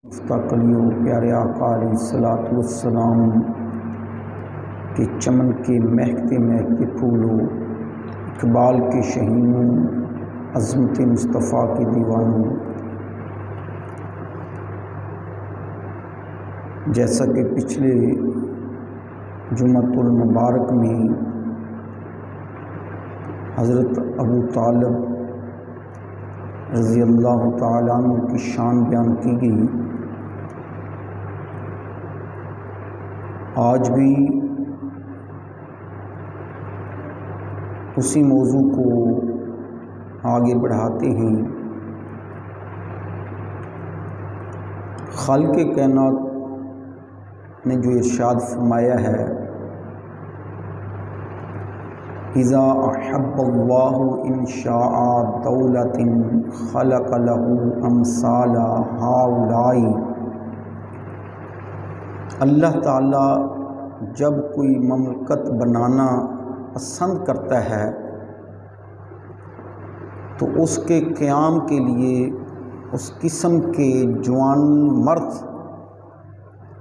مفتقلیو پیارے آقا علیہ الصلوۃ والسلام کے چمن کے مہکتے مہکتے پھولوں، اقبال کے شہینوں، عظمت مصطفیٰ کے دیوانوں، جیسا کہ پچھلے جمعۃ المبارک میں حضرت ابو طالب رضی اللہ تعالیٰ عنہ کی شان بیان کی گئی، آج بھی اسی موضوع کو آگے بڑھاتے ہیں۔ خالق کائنات نے جو ارشاد فرمایا ہے، اذا احب اللہ ان شاء دولۃ خلق له امثال ہؤلاء، اللہ تعالیٰ جب کوئی مملکت بنانا پسند کرتا ہے تو اس کے قیام کے لیے اس قسم کے جوان مرد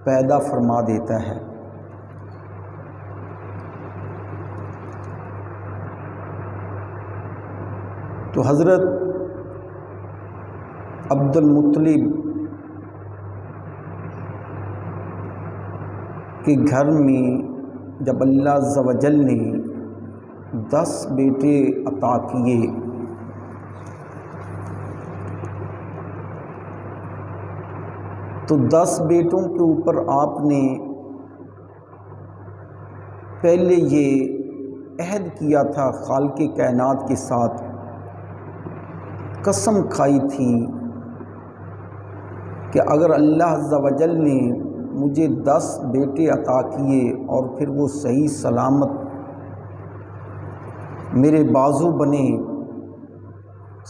پیدا فرما دیتا ہے۔ تو حضرت عبد المطلب کے گھر میں جب اللہ عز و جل نے 10 بیٹے عطا کیے تو 10 بیٹوں کے اوپر آپ نے پہلے یہ عہد کیا تھا، خالق کائنات کے ساتھ قسم کھائی تھی کہ اگر اللہ عز و جل نے مجھے 10 بیٹے عطا کیے اور پھر وہ صحیح سلامت میرے بازو بنے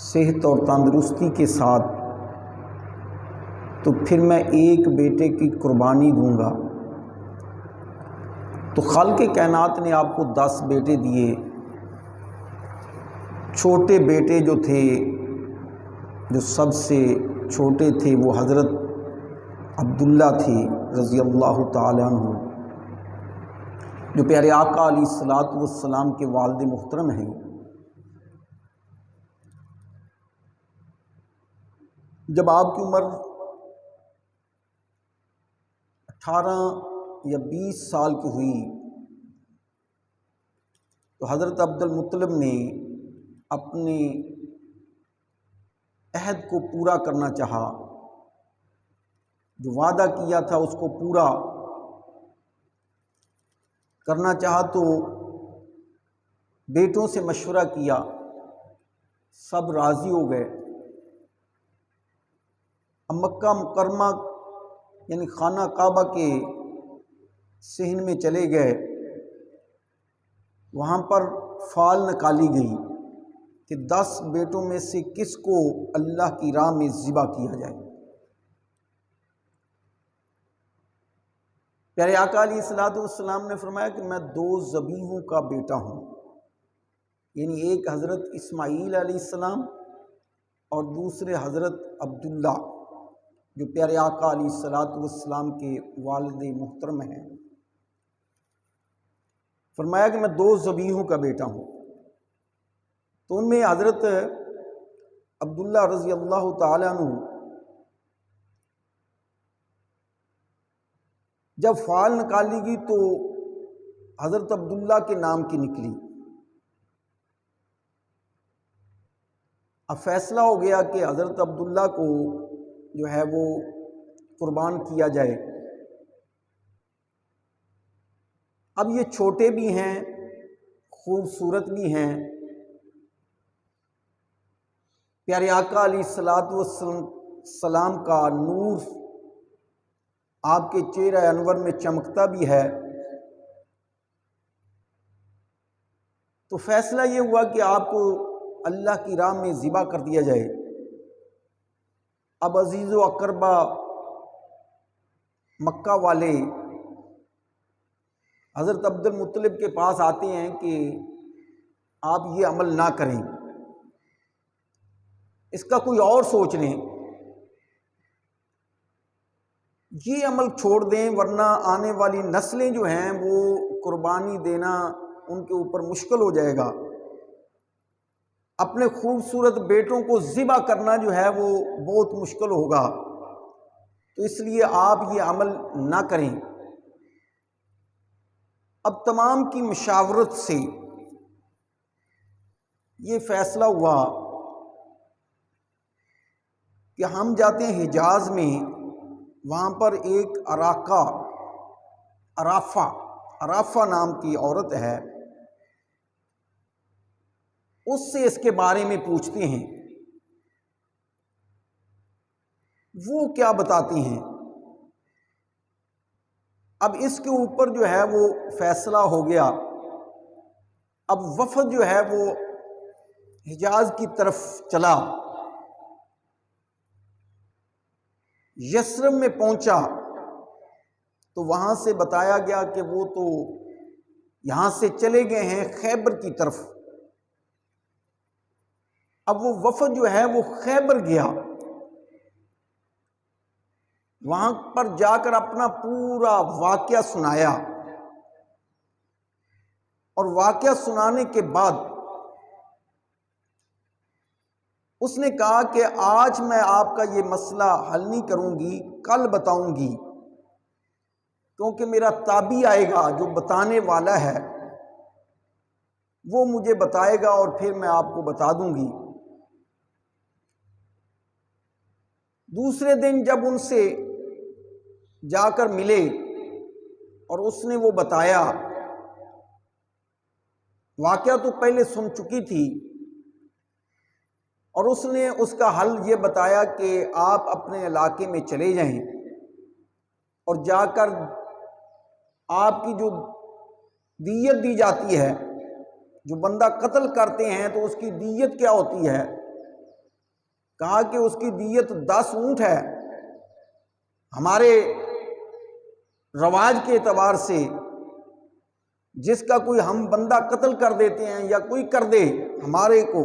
صحت اور تندرستی کے ساتھ، تو پھر میں ایک بیٹے کی قربانی دوں گا۔ تو خالق کائنات نے آپ کو 10 بیٹے دیے۔ چھوٹے بیٹے جو تھے، جو سب سے چھوٹے تھے، وہ حضرت عبداللہ تھے رضی اللہ تعالیٰ عنہ، جو پیارے آقا علیہ الصلوۃ والسلام کے والد محترم ہیں۔ جب آپ کی عمر 18 یا 20 سال کی ہوئی تو حضرت عبد المطلب نے اپنے عہد کو پورا کرنا چاہا، جو وعدہ کیا تھا اس کو پورا کرنا چاہا، تو بیٹوں سے مشورہ کیا، سب راضی ہو گئے۔ اب مکہ مکرمہ یعنی خانہ کعبہ کے صحن میں چلے گئے، وہاں پر فال نکالی گئی کہ 10 بیٹوں میں سے کس کو اللہ کی راہ میں ذبح کیا جائے۔ پیارے آقا علیہ الصلوۃ والسلام نے فرمایا کہ میں 2 ذبیحوں کا بیٹا ہوں، یعنی ایک حضرت اسماعیل علیہ السلام اور دوسرے حضرت عبداللہ، جو پیارے آقا علیہ الصلوۃ والسلام کے والد محترم ہیں۔ فرمایا کہ میں 2 ذبیحوں کا بیٹا ہوں۔ تو ان میں حضرت عبداللہ رضی اللہ تعالیٰ عنہ جب فال نکالی گئی تو حضرت عبداللہ کے نام کی نکلی۔ اب فیصلہ ہو گیا کہ حضرت عبداللہ کو جو ہے وہ قربان کیا جائے۔ اب یہ چھوٹے بھی ہیں، خوبصورت بھی ہیں، پیارے آقا علیہ الصلوۃ والسلام کا نور آپ کے چہرہ انور میں چمکتا بھی ہے۔ تو فیصلہ یہ ہوا کہ آپ کو اللہ کی راہ میں ذبح کر دیا جائے۔ اب عزیز و اقربا مکہ والے حضرت عبد المطلب کے پاس آتے ہیں کہ آپ یہ عمل نہ کریں، اس کا کوئی اور سوچ لیں۔ یہ عمل چھوڑ دیں ورنہ آنے والی نسلیں جو ہیں وہ قربانی دینا ان کے اوپر مشکل ہو جائے گا، اپنے خوبصورت بیٹوں کو ذبح کرنا جو ہے وہ بہت مشکل ہوگا، تو اس لیے آپ یہ عمل نہ کریں۔ اب تمام کی مشاورت سے یہ فیصلہ ہوا کہ ہم جاتے ہیں حجاز میں، وہاں پر ایک عرافہ نام کی عورت ہے، اس سے اس کے بارے میں پوچھتے ہیں، وہ کیا بتاتی ہیں۔ اب اس کے اوپر جو ہے وہ فیصلہ ہو گیا۔ اب وفد جو ہے وہ حجاز کی طرف چلا، یثرب میں پہنچا تو وہاں سے بتایا گیا کہ وہ تو یہاں سے چلے گئے ہیں خیبر کی طرف۔ اب وہ وفد جو ہے وہ خیبر گیا، وہاں پر جا کر اپنا پورا واقعہ سنایا، اور واقعہ سنانے کے بعد اس نے کہا کہ آج میں آپ کا یہ مسئلہ حل نہیں کروں گی، کل بتاؤں گی، کیونکہ میرا تابعی آئے گا جو بتانے والا ہے، وہ مجھے بتائے گا اور پھر میں آپ کو بتا دوں گی۔ دوسرے دن جب ان سے جا کر ملے اور اس نے وہ بتایا، واقعہ تو پہلے سن چکی تھی، اور اس نے اس کا حل یہ بتایا کہ آپ اپنے علاقے میں چلے جائیں اور جا کر آپ کی جو دیت دی جاتی ہے، جو بندہ قتل کرتے ہیں تو اس کی دیت کیا ہوتی ہے؟ کہا کہ اس کی دیت 10 اونٹ ہے۔ ہمارے رواج کے اعتبار سے جس کا کوئی ہم بندہ قتل کر دیتے ہیں یا کوئی کر دے ہمارے کو،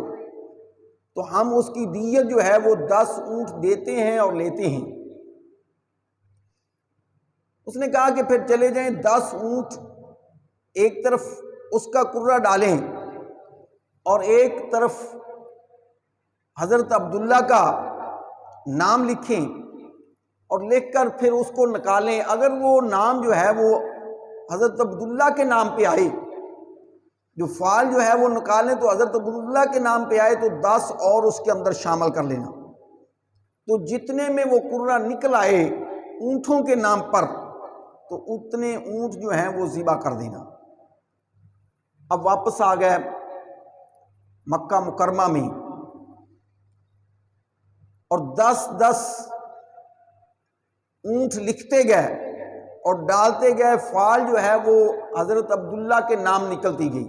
تو ہم اس کی دیت جو ہے وہ 10 اونٹ دیتے ہیں اور لیتے ہیں۔ اس نے کہا کہ پھر چلے جائیں، 10 اونٹ ایک طرف اس کا کرہ ڈالیں اور ایک طرف حضرت عبداللہ کا نام لکھیں، اور لکھ کر پھر اس کو نکالیں۔ اگر وہ نام جو ہے وہ حضرت عبداللہ کے نام پہ آئے، جو فعل جو ہے وہ نکالیں تو حضرت عبداللہ کے نام پہ آئے تو 10 اور اس کے اندر شامل کر لینا، تو جتنے میں وہ کرہ نکل آئے اونٹوں کے نام پر تو اتنے اونٹ جو ہیں وہ ذبح کر دینا۔ اب واپس آ گئے مکہ مکرمہ میں، اور 10 اونٹ لکھتے گئے اور ڈالتے گئے، فعال جو ہے وہ حضرت عبداللہ کے نام نکلتی گئی،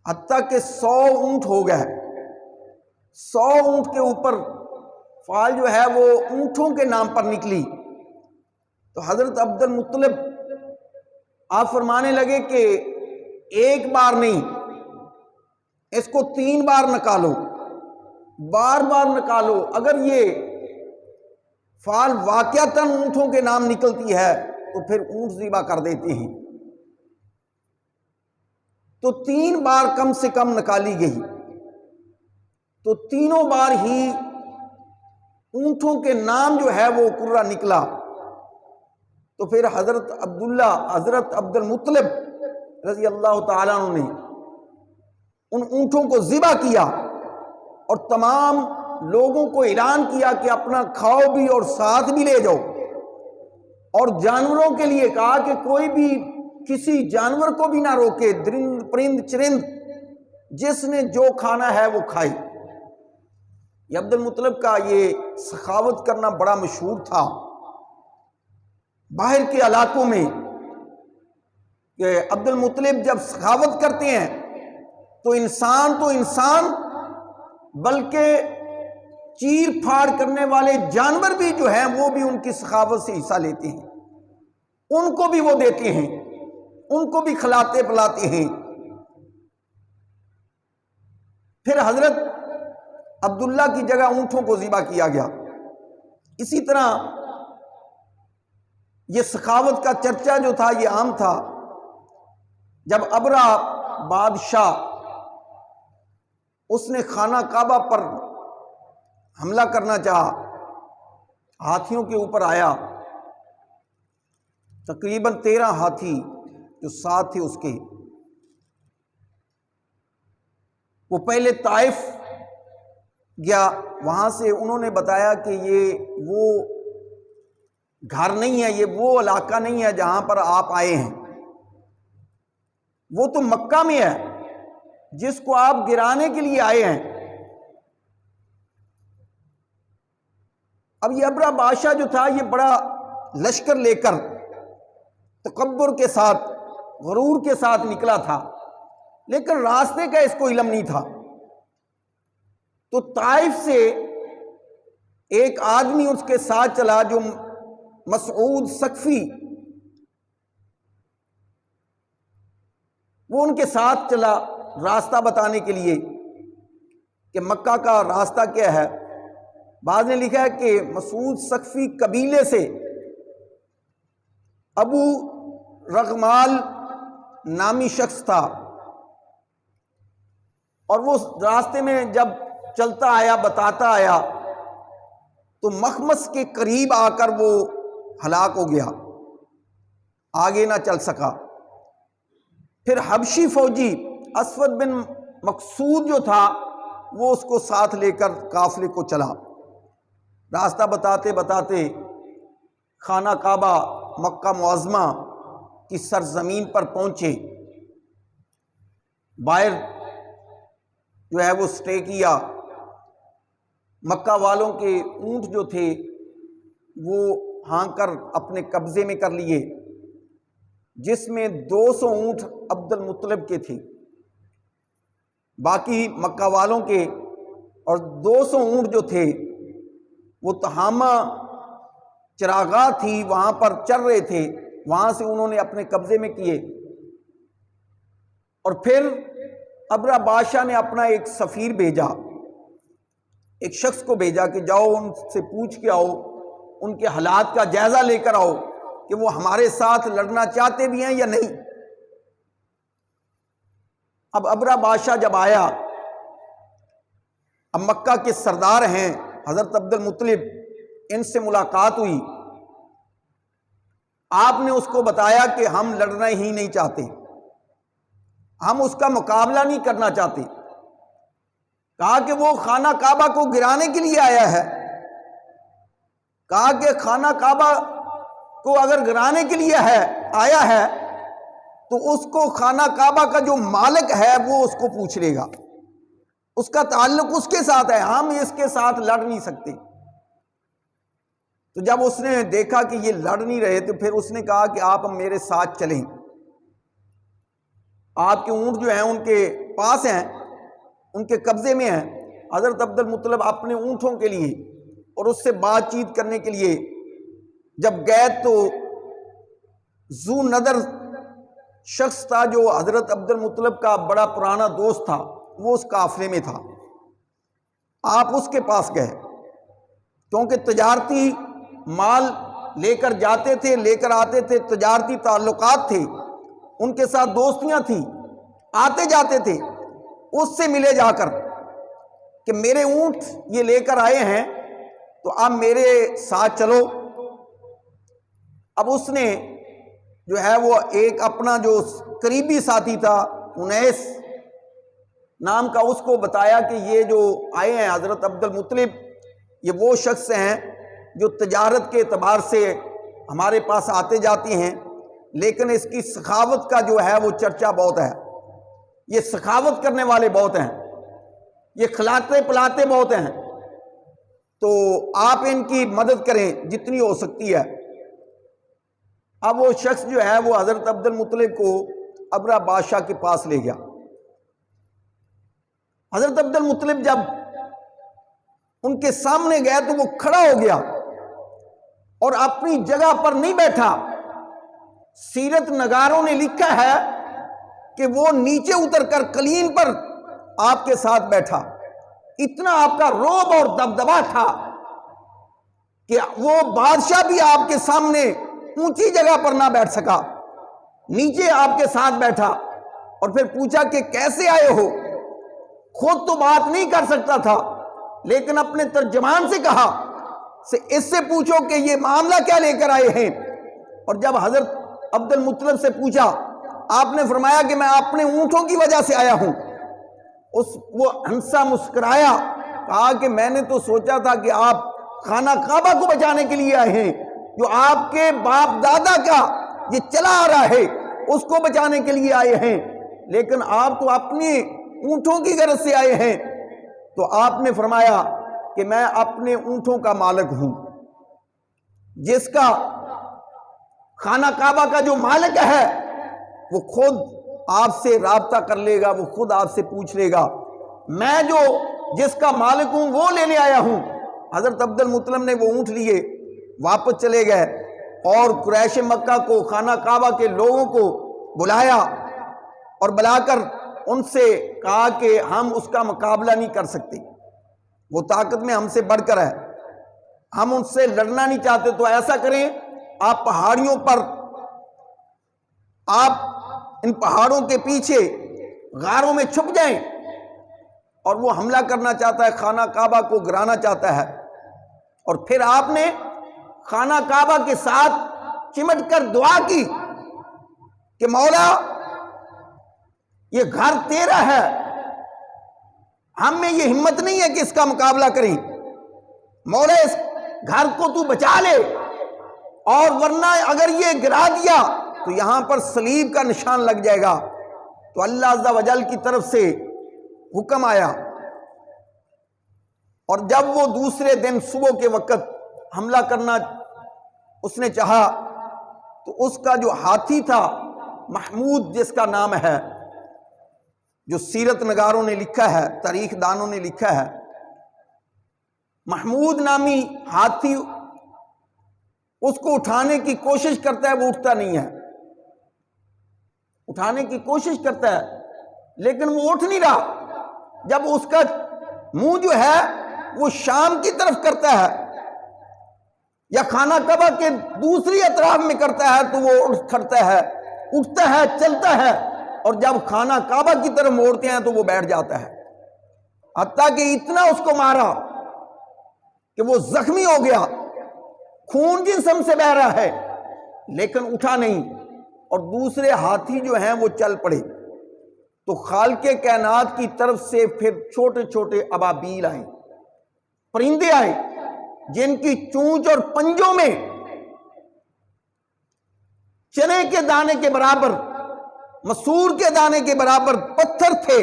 حتیٰ کہ 100 اونٹ ہو گئے۔ 100 اونٹ کے اوپر فعال جو ہے وہ اونٹوں کے نام پر نکلی، تو حضرت عبد المطلب آپ فرمانے لگے کہ ایک بار نہیں، اس کو 3 بار نکالو، بار بار نکالو، اگر یہ فعال واقعتاً اونٹوں کے نام نکلتی ہے تو پھر اونٹ ذبح کر دیتے ہیں۔ تو 3 بار کم سے کم نکالی گئی، تو تینوں بار ہی اونٹوں کے نام جو ہے وہ کرہ نکلا، تو پھر حضرت عبداللہ، حضرت عبد المطلب رضی اللہ تعالیٰ عنہ نے ان اونٹوں کو ذبح کیا اور تمام لوگوں کو اعلان کیا کہ اپنا کھاؤ بھی اور ساتھ بھی لے جاؤ، اور جانوروں کے لیے کہا کہ کوئی بھی کسی جانور کو بھی نہ روکے، درند پرند چرند جس نے جو کھانا ہے وہ کھائے۔ یہ عبد المطلب کا یہ سخاوت کرنا بڑا مشہور تھا باہر کے علاقوں میں، کہ عبد المطلب جب سخاوت کرتے ہیں تو انسان بلکہ چیر پھاڑ کرنے والے جانور بھی جو ہیں وہ بھی ان کی سخاوت سے حصہ لیتے ہیں، ان کو بھی وہ دیتے ہیں، ان کو بھی کھلاتے پلاتے ہیں۔ پھر حضرت عبداللہ کی جگہ اونٹوں کو ذبح کیا گیا۔ اسی طرح یہ سخاوت کا چرچا جو تھا یہ عام تھا۔ جب ابرہ بادشاہ اس نے خانہ کعبہ پر حملہ کرنا چاہا، ہاتھیوں کے اوپر آیا، تقریباً 13 ہاتھی جو ساتھ تھے اس کے، وہ پہلے طائف گیا، وہاں سے انہوں نے بتایا کہ یہ وہ گھر نہیں ہے، یہ وہ علاقہ نہیں ہے جہاں پر آپ آئے ہیں، وہ تو مکہ میں ہے جس کو آپ گرانے کے لیے آئے ہیں۔ اب یہ ابرہ بادشاہ جو تھا یہ بڑا لشکر لے کر تکبر کے ساتھ، غرور کے ساتھ نکلا تھا، لیکن راستے کا اس کو علم نہیں تھا۔ تو طائف سے ایک آدمی اس کے ساتھ چلا جو مسعود ثقفی، وہ ان کے ساتھ چلا راستہ بتانے کے لیے کہ مکہ کا راستہ کیا ہے۔ بعض نے لکھا ہے کہ مسعود ثقفی قبیلے سے ابو رغمال نامی شخص تھا، اور وہ راستے میں جب چلتا آیا بتاتا آیا تو مخمس کے قریب آ کر وہ ہلاک ہو گیا، آگے نہ چل سکا۔ پھر حبشی فوجی اسود بن مقصود جو تھا وہ اس کو ساتھ لے کر قافلے کو چلا، راستہ بتاتے بتاتے خانہ کعبہ مکہ معظمہ کی سرزمین پر پہنچے، باہر جو ہے وہ سٹے کیا۔ مکہ والوں کے اونٹ جو تھے وہ ہانک کر اپنے قبضے میں کر لیے، جس میں 200 اونٹ عبد المطلب کے تھے، باقی مکہ والوں کے، اور 200 اونٹ جو تھے وہ تہامہ چراغاہ تھی وہاں پر چر رہے تھے، وہاں سے انہوں نے اپنے قبضے میں کیے۔ اور پھر ابرہ بادشاہ نے اپنا ایک سفیر بھیجا، ایک شخص کو بھیجا کہ جاؤ ان سے پوچھ کے آؤ، ان کے حالات کا جائزہ لے کر آؤ کہ وہ ہمارے ساتھ لڑنا چاہتے بھی ہیں یا نہیں۔ اب ابرہ بادشاہ جب آیا، اب مکہ کے سردار ہیں حضرت عبد المطلب، ان سے ملاقات ہوئی، آپ نے اس کو بتایا کہ ہم لڑنا ہی نہیں چاہتے، ہم اس کا مقابلہ نہیں کرنا چاہتے۔ کہا کہ وہ خانہ کعبہ کو گرانے کے لیے آیا ہے، کہا کہ خانہ کعبہ کو اگر گرانے کے لیے آیا ہے تو اس کو خانہ کعبہ کا جو مالک ہے وہ اس کو پوچھ لے گا، اس کا تعلق اس کے ساتھ ہے، ہم اس کے ساتھ لڑ نہیں سکتے۔ تو جب اس نے دیکھا کہ یہ لڑ نہیں رہے تو پھر اس نے کہا کہ آپ میرے ساتھ چلیں، آپ کے اونٹ جو ہیں ان کے پاس ہیں، ان کے قبضے میں ہیں۔ حضرت عبد المطلب اپنے اونٹوں کے لیے اور اس سے بات چیت کرنے کے لیے جب گئے تو ذو نظر شخص تھا جو حضرت عبد المطلب کا بڑا پرانا دوست تھا، وہ اس قافلے میں تھا، آپ اس کے پاس گئے، کیونکہ تجارتی مال لے کر جاتے تھے، لے کر آتے تھے، تجارتی تعلقات تھے، ان کے ساتھ دوستیاں تھیں، آتے جاتے تھے، اس سے ملے جا کر کہ میرے اونٹ یہ لے کر آئے ہیں تو آپ میرے ساتھ چلو۔ اب اس نے جو ہے وہ ایک اپنا جو قریبی ساتھی تھا انیس نام کا، اس کو بتایا کہ یہ جو آئے ہیں حضرت عبد المطلب، یہ وہ شخص ہیں جو تجارت کے اعتبار سے ہمارے پاس آتے جاتے ہیں، لیکن اس کی سخاوت کا جو ہے وہ چرچا بہت ہے، یہ سخاوت کرنے والے بہت ہیں، یہ کھلاتے پلاتے بہت ہیں، تو آپ ان کی مدد کریں جتنی ہو سکتی ہے۔ اب وہ شخص جو ہے وہ حضرت عبد المطلب کو ابرہ بادشاہ کے پاس لے گیا۔ حضرت عبد المطلب جب ان کے سامنے گئے تو وہ کھڑا ہو گیا اور اپنی جگہ پر نہیں بیٹھا۔ سیرت نگاروں نے لکھا ہے کہ وہ نیچے اتر کر قلین پر آپ کے ساتھ بیٹھا، اتنا آپ کا رعب اور دبدبا تھا کہ وہ بادشاہ بھی آپ کے سامنے اونچی جگہ پر نہ بیٹھ سکا، نیچے آپ کے ساتھ بیٹھا اور پھر پوچھا کہ کیسے آئے ہو؟ خود تو بات نہیں کر سکتا تھا لیکن اپنے ترجمان سے کہا اس سے پوچھو کہ یہ معاملہ کیا لے کر آئے ہیں۔ اور جب حضرت عبد المطلب سے پوچھا، آپ نے فرمایا کہ میں اپنے اونٹوں کی وجہ سے آیا ہوں۔ وہ ہنسا، مسکرایا، کہا کہ میں نے تو سوچا تھا کہ آپ خانہ کعبہ کو بچانے کے لیے آئے ہیں، جو آپ کے باپ دادا کا یہ چلا آ رہا ہے اس کو بچانے کے لیے آئے ہیں، لیکن آپ تو اپنے اونٹوں کی غرض سے آئے ہیں۔ تو آپ نے فرمایا کہ میں اپنے اونٹوں کا مالک ہوں، جس کا خانہ کعبہ کا جو مالک ہے وہ خود آپ سے رابطہ کر لے گا، وہ خود آپ سے پوچھ لے گا، میں جو جس کا مالک ہوں وہ لینے آیا ہوں۔ حضرت عبد المطلب نے وہ اونٹ لیے، واپس چلے گئے اور قریش مکہ کو، خانہ کعبہ کے لوگوں کو بلایا اور بلا کر ان سے کہا کہ ہم اس کا مقابلہ نہیں کر سکتے، وہ طاقت میں ہم سے بڑھ کر ہے، ہم ان سے لڑنا نہیں چاہتے، تو ایسا کریں آپ پہاڑیوں پر، آپ ان پہاڑوں کے پیچھے غاروں میں چھپ جائیں، اور وہ حملہ کرنا چاہتا ہے، خانہ کعبہ کو گرانا چاہتا ہے۔ اور پھر آپ نے خانہ کعبہ کے ساتھ چمٹ کر دعا کی کہ مولا یہ گھر تیرا ہے، ہم میں یہ ہمت نہیں ہے کہ اس کا مقابلہ کریں، مولا اس گھر کو تو بچا لے، اور ورنہ اگر یہ گرا دیا تو یہاں پر صلیب کا نشان لگ جائے گا۔ تو اللہ عز و جل کی طرف سے حکم آیا، اور جب وہ دوسرے دن صبح کے وقت حملہ کرنا اس نے چاہا تو اس کا جو ہاتھی تھا، محمود جس کا نام ہے، جو سیرت نگاروں نے لکھا ہے، تاریخ دانوں نے لکھا ہے، محمود نامی ہاتھی اس کو اٹھانے کی کوشش کرتا ہے، وہ اٹھتا نہیں ہے، اٹھانے کی کوشش کرتا ہے لیکن وہ اٹھ نہیں رہا۔ جب اس کا منہ جو ہے وہ شام کی طرف کرتا ہے یا خانہ کعبہ کے دوسری اطراف میں کرتا ہے تو وہ اٹھ کھڑتا ہے، اٹھتا ہے، چلتا ہے، اور جب خانہ کعبہ کی طرف موڑتے ہیں تو وہ بیٹھ جاتا ہے، حتیٰ کہ اتنا اس کو مارا کہ وہ زخمی ہو گیا، خون جسم سے بہہ رہا ہے لیکن اٹھا نہیں۔ اور دوسرے ہاتھی جو ہیں وہ چل پڑے، تو خالق کائنات کی طرف سے پھر چھوٹے چھوٹے ابابیل آئے، پرندے آئے، جن کی چونچ اور پنجوں میں چنے کے دانے کے برابر، مسور کے دانے کے برابر پتھر تھے،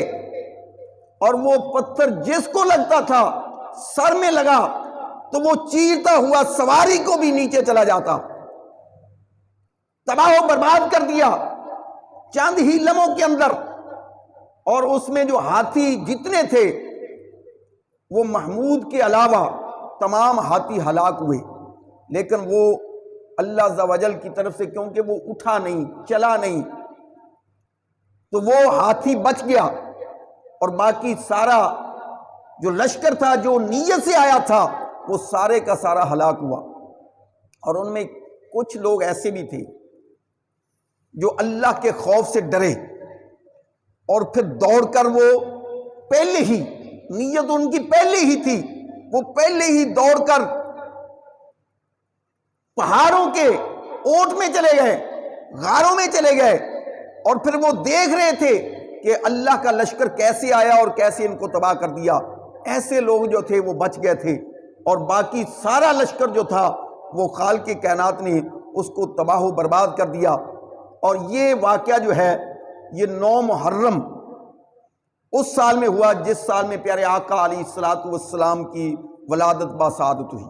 اور وہ پتھر جس کو لگتا تھا سر میں لگا تو وہ چیرتا ہوا سواری کو بھی نیچے چلا جاتا، تباہ و برباد کر دیا چند ہی لمحوں کے اندر۔ اور اس میں جو ہاتھی جتنے تھے وہ محمود کے علاوہ تمام ہاتھی ہلاک ہوئے، لیکن وہ اللہ عز و جل کی طرف سے کیونکہ وہ اٹھا نہیں، چلا نہیں، تو وہ ہاتھی بچ گیا، اور باقی سارا جو لشکر تھا جو نیت سے آیا تھا وہ سارے کا سارا ہلاک ہوا۔ اور ان میں کچھ لوگ ایسے بھی تھے جو اللہ کے خوف سے ڈرے اور پھر دوڑ کر وہ پہلے ہی، نیت ان کی پہلے ہی تھی، وہ پہلے ہی دوڑ کر پہاڑوں کے اوٹ میں چلے گئے، غاروں میں چلے گئے، اور پھر وہ دیکھ رہے تھے کہ اللہ کا لشکر کیسے آیا اور کیسے ان کو تباہ کر دیا۔ ایسے لوگ جو تھے وہ بچ گئے تھے، اور باقی سارا لشکر جو تھا وہ خالق کائنات نے اس کو تباہ و برباد کر دیا۔ اور یہ واقعہ جو ہے یہ 9 محرم اس سال میں ہوا جس سال میں پیارے آقا علیہ الصلوۃ والسلام کی ولادت باسعادت ہوئی۔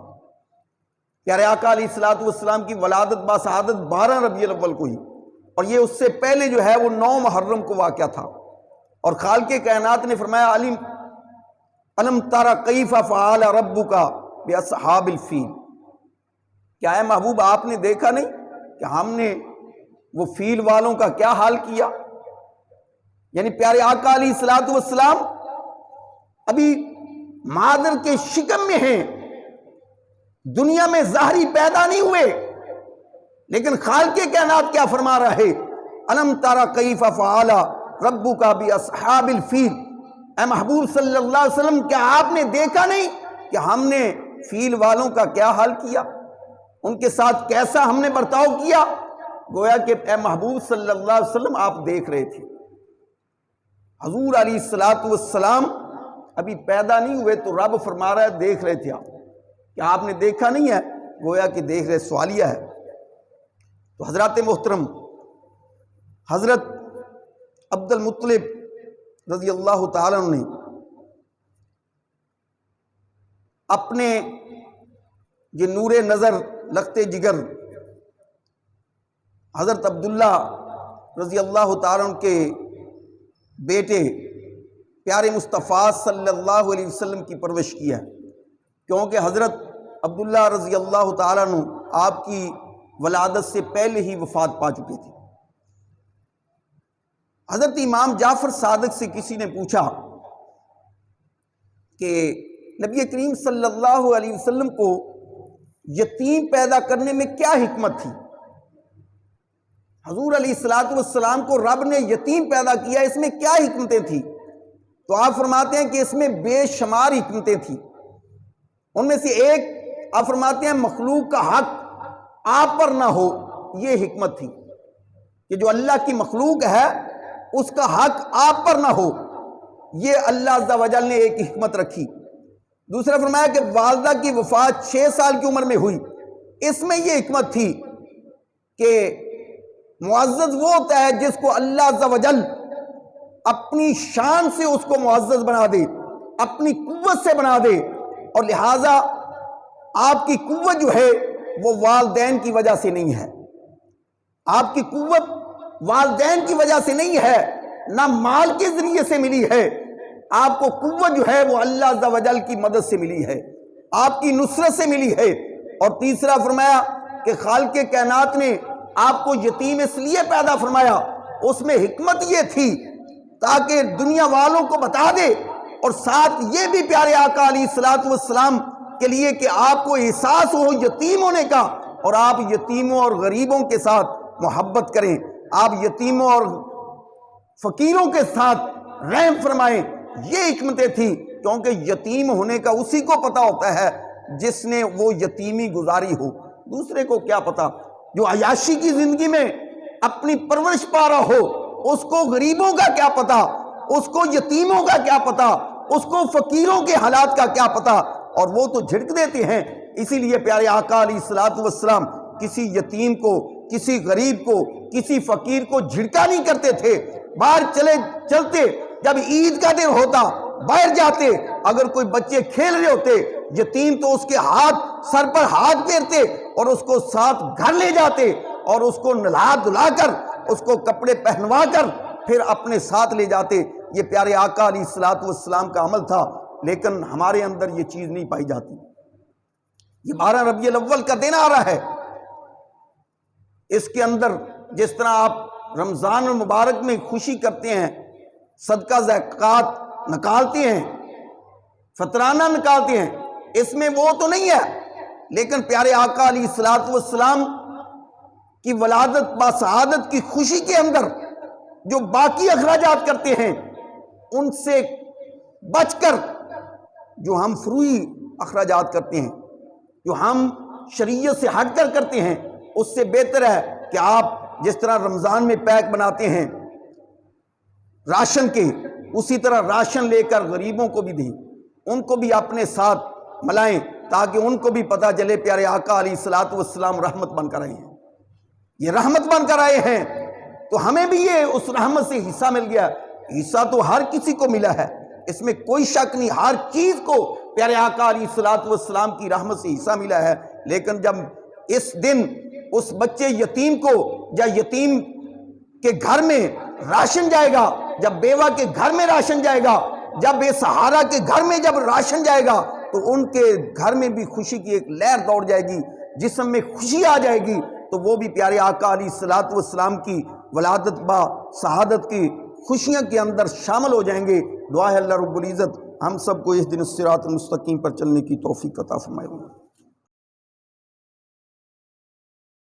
پیارے آقا علیہ الصلوۃ والسلام کی ولادت باسعادت 12 ربیع الاول کو ہوئی، اور یہ اس سے پہلے جو ہے وہ 9 محرم کو واقعہ تھا۔ اور خالق کائنات نے فرمایا الم تر کیف فعل ربک باصحاب الفیل، کیا ہے محبوب آپ نے دیکھا نہیں کہ ہم نے وہ فیل والوں کا کیا حال کیا؟ یعنی پیارے آقا علیہ الصلوۃ والسلام ابھی مادر کے شکم میں ہیں، دنیا میں ظاہری پیدا نہیں ہوئے، لیکن خالق کائنات کیا فرما رہا ہے؟ الم ترى کیف فعل ربک باصحاب الفیل، اے محبوب صلی اللہ علیہ وسلم کیا آپ نے دیکھا نہیں کہ ہم نے فیل والوں کا کیا حال کیا، ان کے ساتھ کیسا ہم نے برتاؤ کیا؟ گویا کہ اے محبوب صلی اللہ علیہ وسلم آپ دیکھ رہے تھے۔ حضور علیہ الصلوۃ والسلام ابھی پیدا نہیں ہوئے تو رب فرما رہا ہے دیکھ رہے تھے آپ، کیا آپ نے دیکھا نہیں ہے؟ گویا کہ دیکھ رہے، سوالیہ ہے۔ تو حضرات محترم، حضرت عبد المطلب رضی اللہ تعالیٰ عنہ نے اپنے یہ نور نظر لختے جگر حضرت عبداللہ رضی اللہ تعالیٰ عنہ کے بیٹے پیارے مصطفیٰ صلی اللہ علیہ وسلم کی پرورش کی ہے، کیونکہ حضرت عبداللہ رضی اللہ تعالیٰ عنہ آپ کی ولادت سے پہلے ہی وفات پا چکے تھے۔ حضرت امام جعفر صادق سے کسی نے پوچھا کہ نبی کریم صلی اللہ علیہ وسلم کو یتیم پیدا کرنے میں کیا حکمت تھی؟ حضور علیہ الصلوۃ والسلام کو رب نے یتیم پیدا کیا، اس میں کیا حکمتیں تھیں؟ تو آپ فرماتے ہیں کہ اس میں بے شمار حکمتیں تھیں۔ ان میں سے ایک آپ فرماتے ہیں مخلوق کا حق آپ پر نہ ہو، یہ حکمت تھی کہ جو اللہ کی مخلوق ہے اس کا حق آپ پر نہ ہو، یہ اللہ عز و جل نے ایک حکمت رکھی۔ دوسرا فرمایا کہ والدہ کی وفات 6 سال کی عمر میں ہوئی، اس میں یہ حکمت تھی کہ معزز وہ ہوتا ہے جس کو اللہ عز و جل اپنی شان سے اس کو معزز بنا دے، اپنی قوت سے بنا دے، اور لہٰذا آپ کی قوت جو ہے وہ والدین کی وجہ سے نہیں ہے، آپ کی قوت والدین کی وجہ سے نہیں ہے، نہ مال کے ذریعے سے ملی ہے، آپ کو قوت جو ہے وہ اللہ عز و جل کی مدد سے ملی ہے، آپ کی نصرت سے ملی ہے۔ اور تیسرا فرمایا کہ خالق کائنات نے آپ کو یتیم اس لیے پیدا فرمایا، اس میں حکمت یہ تھی تاکہ دنیا والوں کو بتا دے، اور ساتھ یہ بھی پیارے آقا علیہ الصلوۃ والسلام کے لیے کہ آپ کو احساس ہو یتیم ہونے کا، اور آپ یتیموں اور غریبوں کے ساتھ محبت کریں، آپ یتیموں اور فقیروں کے ساتھ رحم فرمائیں۔ یہ حکمتیں تھیں، کیونکہ یتیم ہونے کا اسی کو پتہ ہوتا ہے جس نے وہ یتیمی گزاری ہو، دوسرے کو کیا پتا؟ جو عیاشی کی زندگی میں اپنی پرورش پا رہا ہو اس کو غریبوں کا کیا پتا، اس کو یتیموں کا کیا پتا، اس کو فقیروں کے حالات کا کیا پتا، اور وہ تو جھڑک دیتے ہیں۔ اسی لیے پیارے آقا علیہ الصلوۃ والسلام کسی یتیم کو، کسی غریب کو، کسی فقیر کو جھڑکا نہیں کرتے تھے۔ باہر چلتے جب عید کا دن ہوتا باہر جاتے، اگر کوئی بچے کھیل رہے ہوتے یتیم تو اس کے سر پر ہاتھ پھیرتے اور اس کو ساتھ گھر لے جاتے اور اس کو نہلا دھلا کر اس کو کپڑے پہنوا کر پھر اپنے ساتھ لے جاتے۔ یہ پیارے آقا علیہ الصلوۃ والسلام کا عمل تھا، لیکن ہمارے اندر یہ چیز نہیں پائی جاتی۔ یہ 12 ربیع الاول کا دن آ رہا ہے، اس کے اندر جس طرح آپ رمضان المبارک میں خوشی کرتے ہیں، صدقہ زکوٰۃ نکالتے ہیں، فطرانہ نکالتے ہیں، اس میں وہ تو نہیں ہے، لیکن پیارے آقا علیہ الصلوۃ والسلام کی ولادت با سعادت کی خوشی کے اندر جو باقی اخراجات کرتے ہیں ان سے بچ کر جو ہم فروئی اخراجات کرتے ہیں، جو ہم شریعت سے ہٹ کر کرتے ہیں، اس سے بہتر ہے کہ آپ جس طرح رمضان میں پیک بناتے ہیں راشن کے، اسی طرح راشن لے کر غریبوں کو بھی دیں، ان کو بھی اپنے ساتھ ملائیں، تاکہ ان کو بھی پتہ چلے پیارے آقا علیہ الصلوۃ والسلام رحمت بن کر آئے ہیں، یہ رحمت بن کر آئے ہیں، تو ہمیں بھی یہ اس رحمت سے حصہ مل گیا۔ حصہ تو ہر کسی کو ملا ہے، اس میں کوئی شک نہیں، ہر چیز کو پیارے آقا علیہ الصلوۃ والسلام کی رحمت سے حصہ ملا ہے۔ لیکن جب اس دن اس بچے یتیم کو یا یتیم کے گھر میں راشن جائے گا، جب بیوہ کے گھر میں راشن جائے گا، جب بے سہارا کے گھر میں جب راشن جائے گا، تو ان کے گھر میں بھی خوشی کی ایک لہر دوڑ جائے گی، جسم میں خوشی آ جائے گی، تو وہ بھی پیارے آقا علیہ الصلوۃ والسلام کی ولادت با سعادت کی خوشیاں کے اندر شامل ہو جائیں گے۔ دعا ہے اللہ رب العزت ہم سب کو اس دن الصراط المستقیم پر چلنے کی توفیق عطا فرمائے۔